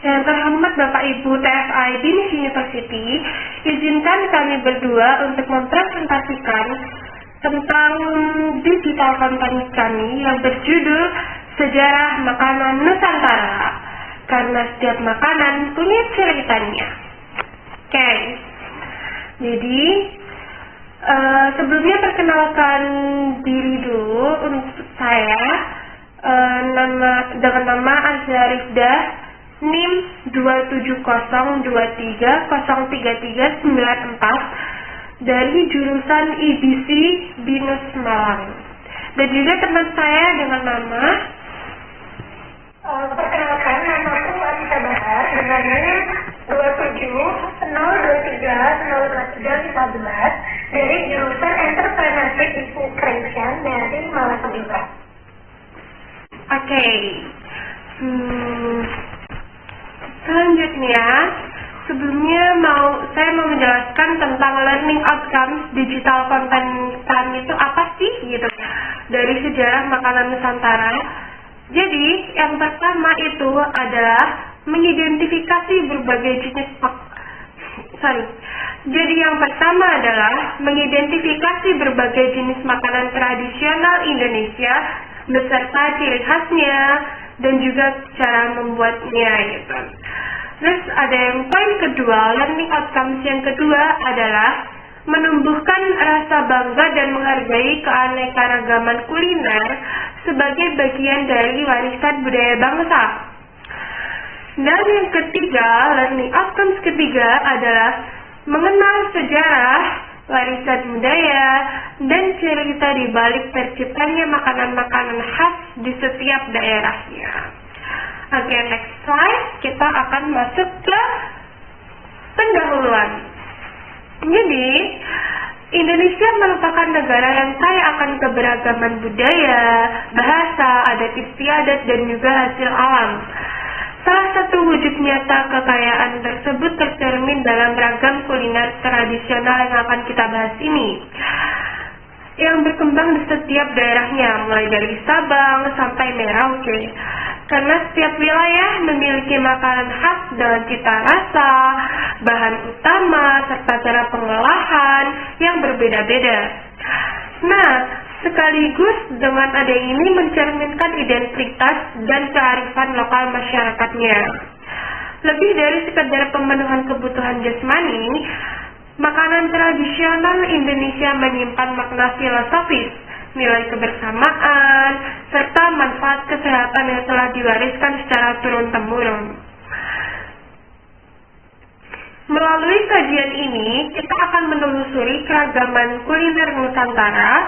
Yang terhormat Bapak Ibu TFI Binus University, izinkan kami berdua untuk mempresentasikan tentang digital content kami yang berjudul Sejarah Makanan Nusantara, karena setiap makanan punya ceritanya. Oke, jadi sebelumnya perkenalkan diri dulu untuk saya, dengan nama Azharifdah, NIM 270230334 dari jurusan IBC Binus Malang. Dan juga teman saya dengan nama perkenalkan, namaku Anissa Bahar dengan NIM 27023034315 dari jurusan Entrepreneurship Business Creation dari Malang juga. Oke. Selanjutnya, sebelumnya saya mau menjelaskan tentang learning outcomes digital content kami itu apa sih gitu dari sejarah makanan Nusantara. Jadi, yang pertama itu adalah mengidentifikasi berbagai jenis makanan tradisional Indonesia beserta ciri khasnya dan juga cara membuatnya gitu. Terus ada yang poin kedua, learning outcomes yang kedua adalah menumbuhkan rasa bangga dan menghargai keanekaragaman kuliner sebagai bagian dari warisan budaya bangsa. Dan yang ketiga, learning outcomes ketiga adalah mengenal sejarah, warisan budaya, dan cerita di balik terciptanya makanan-makanan khas di setiap daerahnya. Oke, next slide. Kita akan masuk ke pendahuluan. Jadi, Indonesia merupakan negara yang kaya akan keberagaman budaya, bahasa, adat istiadat, dan juga hasil alam. Salah satu wujud nyata kekayaan tersebut tercermin dalam ragam kuliner tradisional yang akan kita bahas ini, yang berkembang di setiap daerahnya, mulai dari Sabang sampai Merauke. Karena setiap wilayah memiliki makanan khas dengan cita rasa, bahan utama, serta cara pengolahan yang berbeda-beda. Nah, sekaligus dengan ada ini mencerminkan identitas dan kearifan lokal masyarakatnya. Lebih dari sekedar pemenuhan kebutuhan jasmani, makanan tradisional Indonesia menyimpan makna filosofis, nilai kebersamaan, serta manfaat kesehatan yang telah diwariskan secara turun-temurun. Melalui kajian ini, kita akan menelusuri keragaman kuliner Nusantara,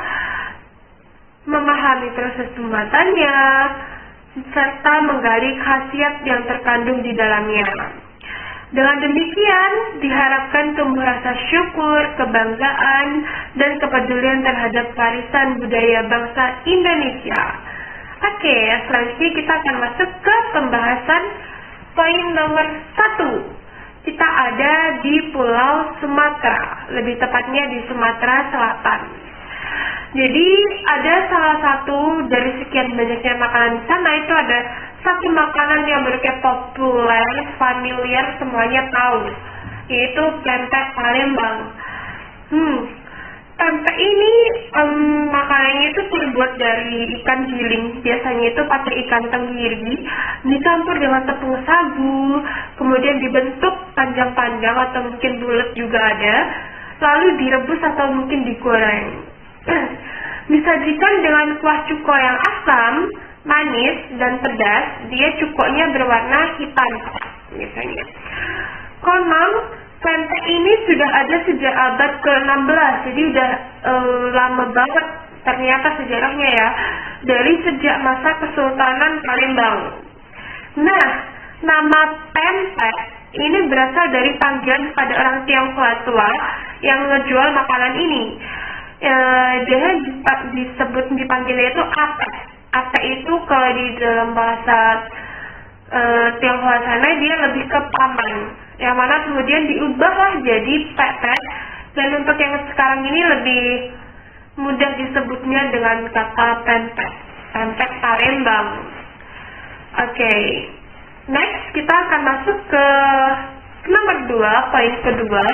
memahami proses pembuatannya, serta menggali khasiat yang terkandung di dalamnya. Dengan demikian, diharapkan tumbuh rasa syukur, kebanggaan, dan kepedulian terhadap warisan budaya bangsa Indonesia. Oke, selanjutnya kita akan masuk ke pembahasan poin nomor 1. Kita ada di Pulau Sumatera, lebih tepatnya di Sumatera Selatan. Jadi ada salah satu dari sekian banyaknya makanan di sana, itu ada satu makanan yang berkayak populer, familiar, semuanya tahu, yaitu pempek Palembang. Pempek ini makanannya itu terbuat dari ikan giling, biasanya itu pakai ikan tenggiri, dicampur dengan tepung sagu, kemudian dibentuk panjang-panjang atau mungkin bulat juga ada, lalu direbus atau mungkin digoreng. Disajikan dengan kuah cuko yang asam, manis, dan pedas. Dia cukonya berwarna hitam biasanya. Konon pempek ini sudah ada sejak abad ke-16, jadi udah lama banget ternyata sejarahnya ya, dari sejak masa Kesultanan Palembang. Nah, nama pempek ini berasal dari panggilan pada orang Tionghoa tua yang ngejual makanan ini. Dia dipanggilnya itu ate. Ate itu kalau di dalam bahasa Tionghoa sana dia lebih ke paman, yang mana kemudian diubahlah jadi pepes, dan untuk yang sekarang ini lebih mudah disebutnya dengan kata pempek Palembang. Oke. Next, kita akan masuk ke nomor 2, poin kedua,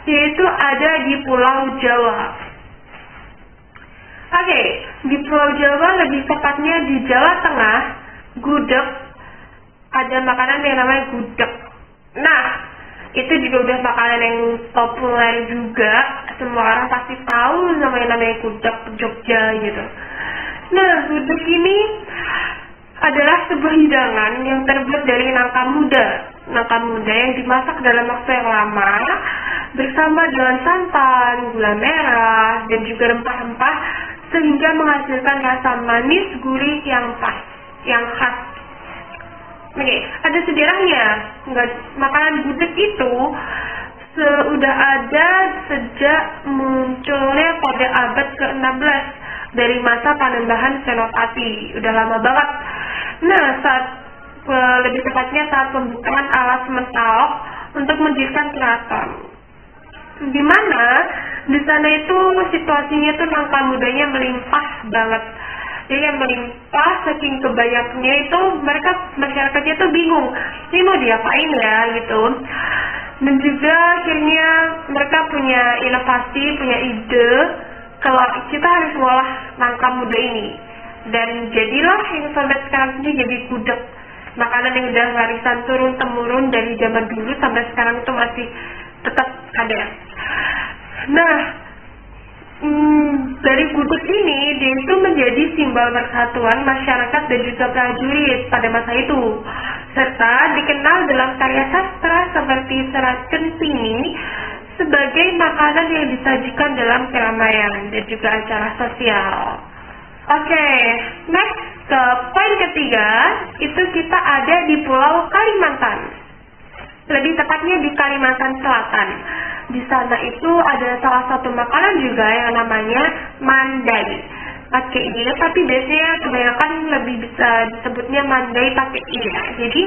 yaitu ada di Pulau Jawa. Oke, di Pulau Jawa, lebih tepatnya di Jawa Tengah, gudeg, ada makanan yang namanya gudeg. Nah, itu juga udah makanan yang populer juga, semua orang pasti tahu namanya gudeg Jogja gitu. Nah, gudeg ini adalah sebuah hidangan yang terbuat dari nangka muda. Nangka muda yang dimasak dalam waktu yang lama bersama dengan santan, gula merah, dan juga rempah-rempah sehingga menghasilkan rasa manis gurih yang khas. Oke, ada sejarahnya. Makanan gudeg itu sudah ada sejak munculnya pada abad ke-16 dari masa Panembahan Senopati. Udah lama banget. Nah, lebih tepatnya saat pembukaan alas mentalok untuk mendirikan keraton. Di mana di sana itu situasinya tuh nangka mudanya melimpah banget. Jadi yang melimpah saking kebanyaknya itu masyarakatnya tuh bingung, ini mau diapain ya gitu. Dan juga akhirnya mereka punya inovasi, punya ide kalau kita harus ngolah nangka muda ini. Dan jadilah yang sampai sekarang ini jadi gudeg. Makanan yang udah warisan turun-temurun dari zaman dulu sampai sekarang itu masih tetap ada. Nah, dari gudeg ini dia itu menjadi simbol persatuan masyarakat dan juga prajurit pada masa itu, serta dikenal dalam karya sastra seperti Serat Centini sebagai makanan yang disajikan dalam keramaian dan juga acara sosial. Oke, next ke poin ketiga, itu kita ada di Pulau Kalimantan. Lebih tepatnya di Kalimantan Selatan. Di sana itu ada salah satu makanan juga yang namanya mandai. Pakai ini, tapi biasanya kebanyakan lebih bisa disebutnya mandai pakai ini. Jadi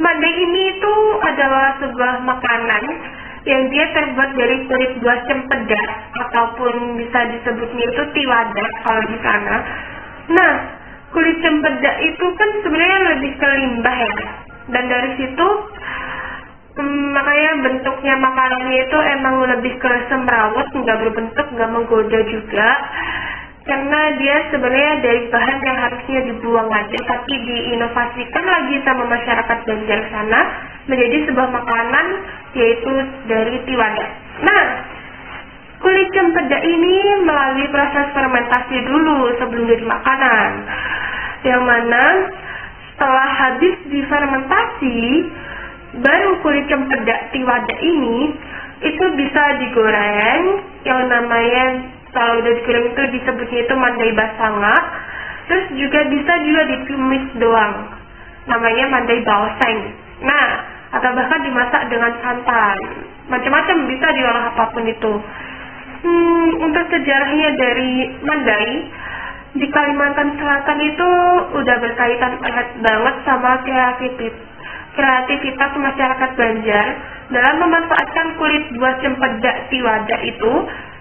mandai ini itu adalah sebuah makanan yang dia terbuat dari kulit buah cempedak ataupun bisa disebutnya itu tiwadak kalau di sana. Nah, kulit cempedak itu kan sebenarnya lebih ke limbah ya. Dan dari situ makanya bentuknya makanannya itu emang lebih ke semrawut, nggak berbentuk, nggak menggoda juga, karena dia sebenarnya dari bahan yang harusnya dibuang aja, tapi diinovasikan lagi sama masyarakat Banjar sana menjadi sebuah makanan, yaitu dari tiwadak. Nah, kulit cempedak ini melalui proses fermentasi dulu sebelum jadi makanan, yang mana setelah habis difermentasi, baru kulit cempedak tiwadak ini itu bisa digoreng, yang namanya kalau udah digoreng itu disebutnya itu mandai basanga. Terus juga bisa juga ditumis doang, namanya mandai baoseng. Nah, atau bahkan dimasak dengan santan, macam-macam bisa diolah apapun itu. Untuk sejarahnya dari mandai di Kalimantan Selatan itu udah berkaitan erat banget sama kreativitas masyarakat Banjar dalam memanfaatkan kulit buah cempedak tiwadak itu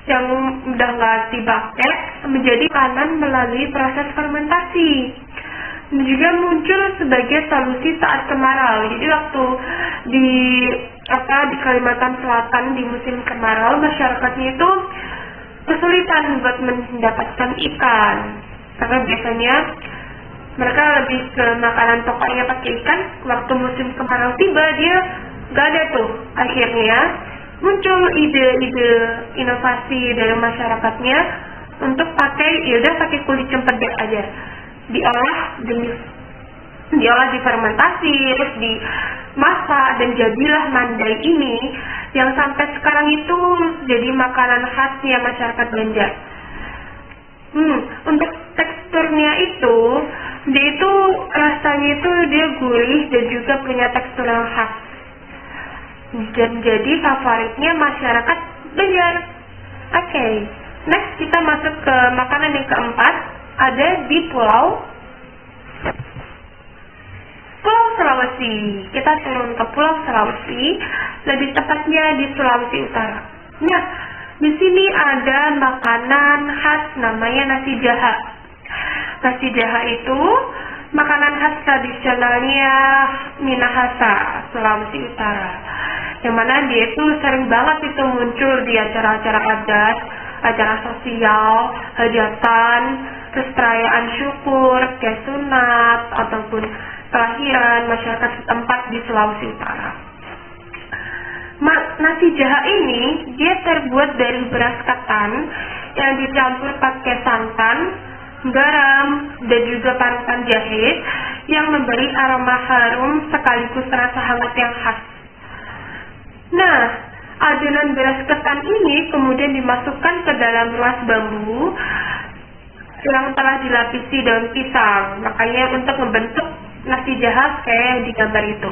yang udah nggak dipakai menjadi makanan melalui proses fermentasi. Dan juga muncul sebagai solusi saat kemarau. Jadi waktu di Kalimantan Selatan di musim kemarau, masyarakatnya itu kesulitan buat mendapatkan ikan karena biasanya mereka lebih ke makanan pokoknya pakai ikan. Waktu musim kemarau tiba, dia gak ada tuh. Akhirnya muncul ide-ide inovasi dari masyarakatnya untuk pakai kulit cempedak aja, diolah difermentasi, terus dimasak dan jadilah mandai ini yang sampai sekarang itu jadi makanan khasnya masyarakat Banjar. Untuk teksturnya itu, dia itu rasanya itu dia gurih dan juga punya tekstur yang khas. Dan jadi favoritnya masyarakat Banjar. Oke, next kita masuk ke makanan yang keempat, ada di Pulau Sulawesi. Kita turun ke Pulau Sulawesi, lebih tepatnya di Sulawesi Utara. Nah, di sini ada makanan khas namanya nasi jaha. Nasi jaha itu makanan khas tradisionalnya Minahasa, Sulawesi Utara. Yang mana dia itu sering banget itu muncul di acara-acara adat, acara sosial, hajatan, terus perayaan syukur, kayak sunat, ataupun kelahiran masyarakat setempat di Sulawesi Utara. Nasi jaha ini dia terbuat dari beras ketan yang dicampur pakai santan, garam, dan juga parutan jahe yang memberi aroma harum sekaligus rasa hangat yang khas. Nah, adonan beras ketan ini kemudian dimasukkan ke dalam ruas bambu yang telah dilapisi daun pisang, makanya untuk membentuk nasi jaha kayak yang di gambar itu.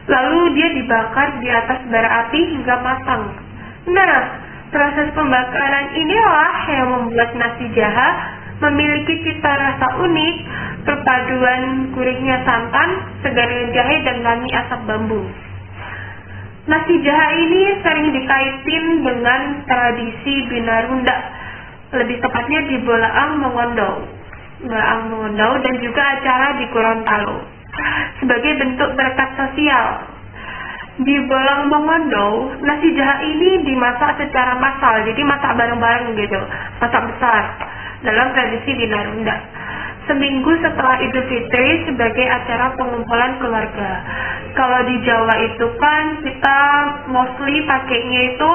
Lalu dia dibakar di atas bara api hingga matang. Nah, proses pembakaran inilah yang membuat nasi jaha memiliki cita rasa unik, perpaduan gurihnya santan, segarnya jahe, dan wangi asap bambu. Nasi jaha ini sering dikaitin dengan tradisi Binarunda, lebih tepatnya di Bolaang Mongondo dan juga acara di Gorontalo sebagai bentuk berkat sosial. Di Bolaang Mongondo, nasi jaha ini dimasak secara massal, jadi masak bareng-bareng gitu, masak besar dalam tradisi Binarunda. Seminggu setelah Idul Fitri sebagai acara pengumpulan keluarga. Kalau di Jawa itu kan kita mostly pakainya itu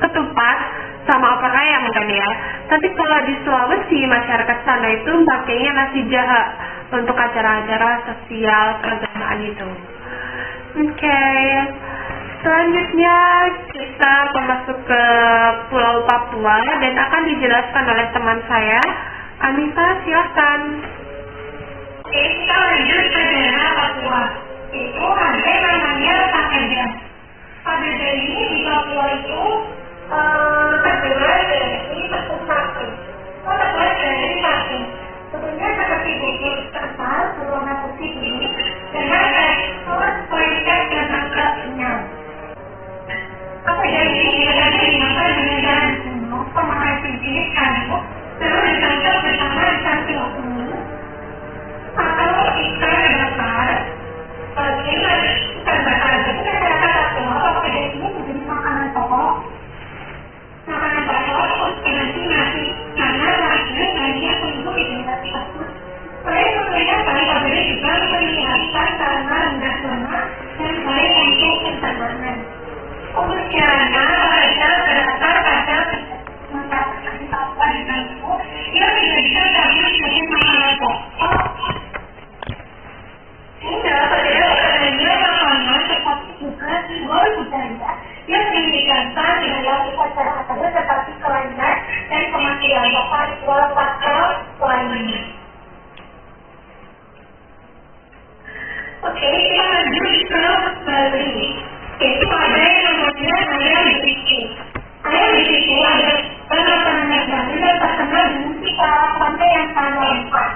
ketupat sama opor ayam kan ya. Tapi kalau di Sulawesi masyarakat sana itu pakainya nasi jaha untuk acara-acara sosial keagamaan itu. Oke. Selanjutnya kita masuk ke Pulau Papua dan akan dijelaskan oleh teman saya, Anissa, silahkan. Oke, kita lanjut ke daerah Papua. Itu ada namanya Papeda. Papeda ini di Papua itu terbuat dari tepung sapi. Terbuat dari sapi. Sebenarnya seperti bubur kental berwarna putih ini dengan tekstur lengket dan agak kenyal. Papeda ini biasanya dimakan dengan garam kuno, pemakai jenis kayu, terus dicampur bersama ikan pilokuni atau ikan bakar. Ikan bakar jadi masyarakat Papua papeda ini menjadi makanan pokok. Makanan pokok untuk nasi karena rasanya banyak penduduk identitas tersebut. Selain memberikan kali papeda juga memperlihatkan karena rendah lemak dan baik untuk pencernaan. Usianya mereka berdasar pada mengatakan Papua dengan itu yang dijadikan kami sebagai makanan pokok. Hingga pada adanya makanan seperti juga simbol budaya yang diindikasikan di dalam upacara-upacara seperti kelahiran dan kematian bapak ritual pascal lainnya. Oke, kita lanjut ke Bali. Itu ada yang namanya ayam bisiku. Ayam bisiku ada tanda-tanda Bali dan terkenal dengan cita pantai yang sangat lengkap.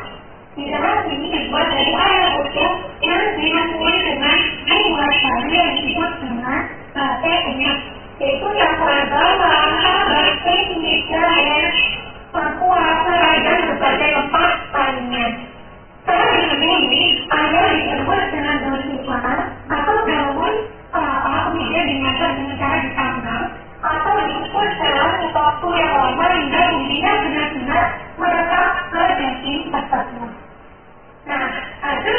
Di dalam ini dibuat dari ayam utuh yang dimasukkan dengan bumbu Bali yang disebut dengan bate unyek, yaitu yang beragam rasa bate Indonesia dan Papua seragam berbagai tempat lainnya. Selain ini, ayam dibuat dengan daun sukar atau daun kemudian dimasak dengan cara dipanggang atau dikukus dalam waktu yang lama hingga bumbunya benar-benar meresap ke daging tersebut. Nah, hasil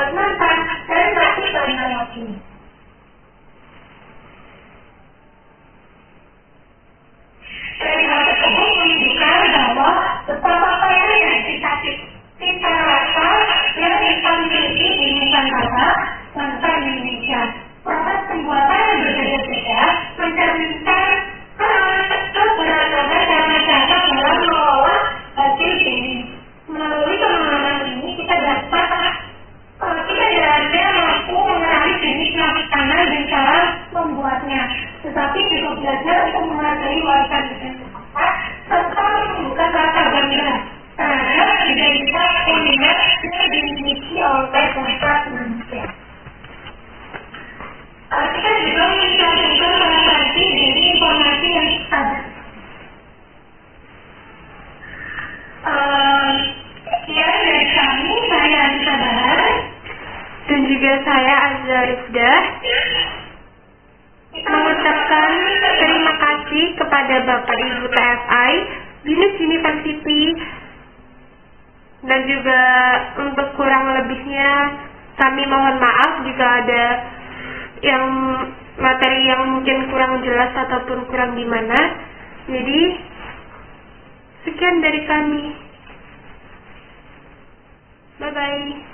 membuat mantan dari praktik teknologi ini. Dari hal tersebut menunjukkan bahwa betapa kayanya cita rasa yang kita miliki di Nusantara, bangsa Indonesia. Proses pembuatan yang berbeda-beda mencerminkan keberagaman cara-cara dalam mengolah hasil ini. Melalui pengalaman ini kita dapat mampu mengenali jenis makanan dan cara membuatnya, tetapi juga belajar untuk menghargai warisan budaya serta membuka rasa bangga terhadap identitas kuliner yang dimiliki oleh bangsa Indonesia. Kita juga mencantumkan referensi dari informasi yang ada. Ya, dari kami, saya Anissa Bahar. Dan juga saya Azza Rizdah mengucapkan terima kasih kepada Bapak Ibu TFI, Binus University, dan juga untuk kurang lebihnya kami mohon maaf jika ada yang materi yang mungkin kurang jelas ataupun kurang gimana. Jadi sekian dari kami. Bye bye.